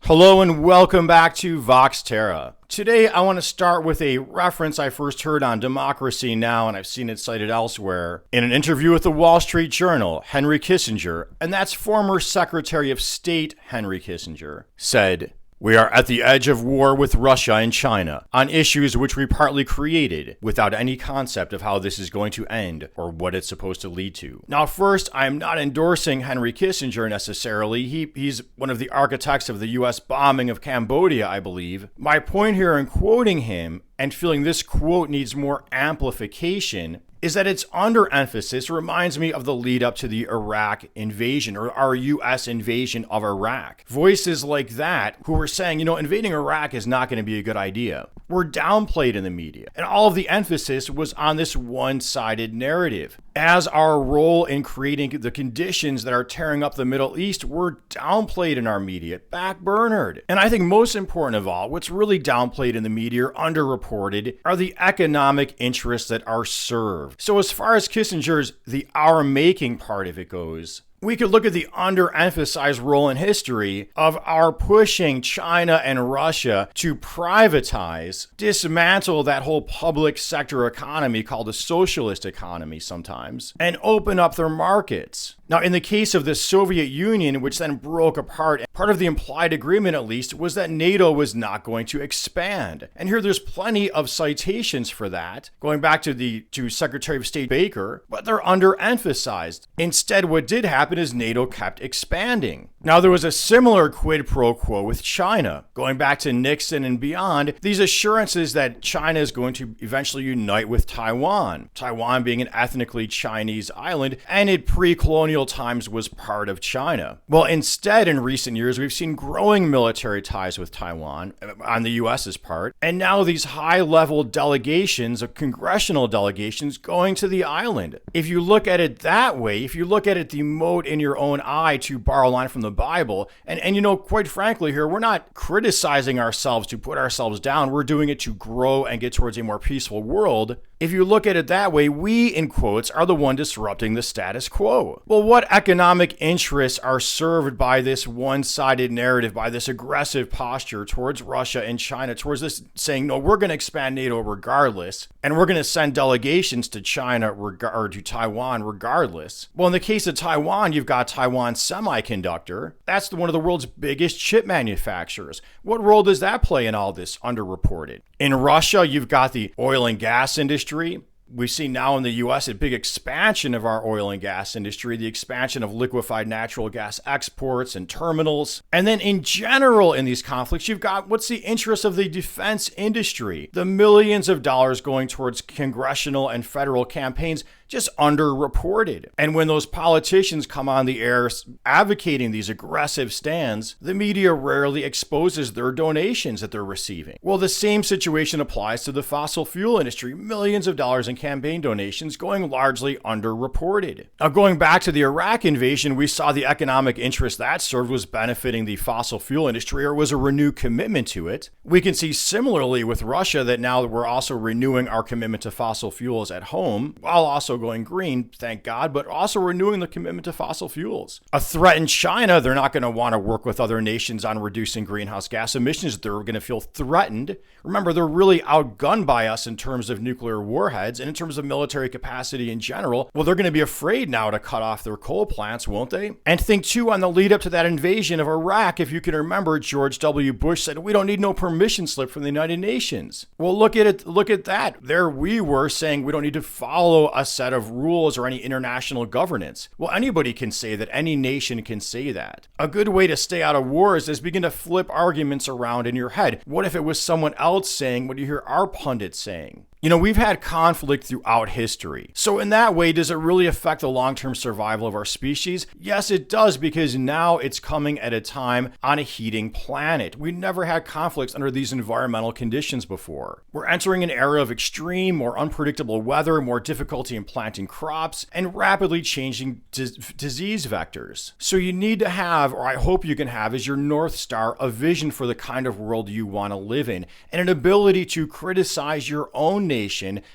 Hello and welcome back to Vox Terra. Today I want to start with a reference I first heard on Democracy Now! And I've seen it cited elsewhere. In an interview with the Wall Street Journal, Henry Kissinger, and that's former Secretary of State Henry Kissinger, said, "We are at the edge of war with Russia and China on issues which we partly created without any concept of how this is going to end or what it's supposed to lead to." Now, first, I'm not endorsing Henry Kissinger necessarily. He's one of the architects of the U.S. bombing of Cambodia, I believe. My point here in quoting him and feeling this quote needs more amplification is that its underemphasis reminds me of the lead up to the Iraq invasion or our U.S. invasion of Iraq. Voices like that who were saying, invading Iraq is not going to be a good idea, were downplayed in the media. And all of the emphasis was on this one-sided narrative. As our role in creating the conditions that are tearing up the Middle East were downplayed in our media, backburnered. And I think most important of all, what's really downplayed in the media or underreported are the economic interests that are served. So as far as Kissinger's the our making part of it goes, we could look at the underemphasized role in history of our pushing China and Russia to privatize, dismantle that whole public sector economy called a socialist economy sometimes, and open up their markets. Now, in the case of the Soviet Union, which then broke apart, part of the implied agreement, at least, was that NATO was not going to expand. And here there's plenty of citations for that, going back to Secretary of State Baker, but they're underemphasized. Instead, what did happen is NATO kept expanding. Now, there was a similar quid pro quo with China. Going back to Nixon and beyond, these assurances that China is going to eventually unite with Taiwan, Taiwan being an ethnically Chinese island, and in pre-colonial times was part of China. Well, instead, in recent years, we've seen growing military ties with Taiwan on the U.S.'s part, and now these high-level delegations of congressional delegations going to the island. If you look at it that way, if you look at it the mote in your own eye, to borrow a line from the Bible, and quite frankly here, we're not criticizing ourselves to put ourselves down. We're doing it to grow and get towards a more peaceful world. If you look at it that way, we, in quotes, are the one disrupting the status quo. Well, what economic interests are served by this one-sided narrative, by this aggressive posture towards Russia and China, towards this saying, no, we're going to expand NATO regardless, and we're going to send delegations to China or to Taiwan regardless? Well, in the case of Taiwan, you've got Taiwan Semiconductor. That's one of the world's biggest chip manufacturers. What role does that play in all this underreported? In Russia, you've got the oil and gas industry. We see now in the U.S. a big expansion of our oil and gas industry, the expansion of liquefied natural gas exports and terminals. And then in general in these conflicts, you've got what's the interest of the defense industry, the millions of dollars going towards congressional and federal campaigns, just underreported. And when those politicians come on the air advocating these aggressive stands, the media rarely exposes their donations that they're receiving. Well, the same situation applies to the fossil fuel industry. Millions of dollars in campaign donations going largely underreported. Now, going back to the Iraq invasion, we saw the economic interest that served was benefiting the fossil fuel industry, or was a renewed commitment to it. We can see similarly with Russia that now that we're also renewing our commitment to fossil fuels at home, while also going green, thank God, but also renewing the commitment to fossil fuels. A threatened China, they're not going to want to work with other nations on reducing greenhouse gas emissions. They're going to feel threatened. Remember, they're really outgunned by us in terms of nuclear warheads and in terms of military capacity in general. Well, they're going to be afraid now to cut off their coal plants, won't they? And think too, on the lead up to that invasion of Iraq, if you can remember, George W. Bush said, we don't need no permission slip from the United Nations. Well, look at it. Look at that. There we were saying we don't need to follow a set of rules or any international governance. Well, anybody can say that. Any nation can say that. A good way to stay out of wars is begin to flip arguments around in your head. What if it was someone else saying what you hear our pundits saying? We've had conflict throughout history. So in that way, does it really affect the long-term survival of our species? Yes, it does, because now it's coming at a time on a heating planet. We never had conflicts under these environmental conditions before. We're entering an era of extreme, more unpredictable weather, more difficulty in planting crops, and rapidly changing disease vectors. So you need to have, or I hope you can have, as your North Star, a vision for the kind of world you want to live in, and an ability to criticize your own nation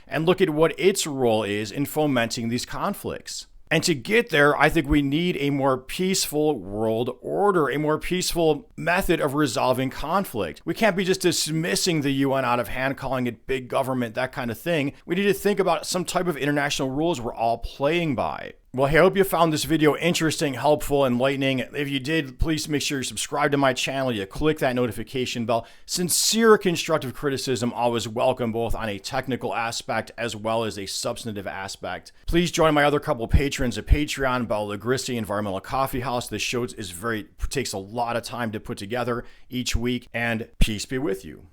and look at what its role is in fomenting these conflicts. And to get there, I think we need a more peaceful world order, a more peaceful method of resolving conflict. We can't be just dismissing the UN out of hand, calling it big government, that kind of thing. We need to think about some type of international rules we're all playing by. Well, hey, I hope you found this video interesting, helpful, enlightening. If you did, please make sure you subscribe to my channel. You click that notification bell. Sincere constructive criticism always welcome, both on a technical aspect as well as a substantive aspect. Please join my other couple patrons at Patreon, Bella Lagrissi, Environmental Coffee House. This show takes a lot of time to put together each week, and peace be with you.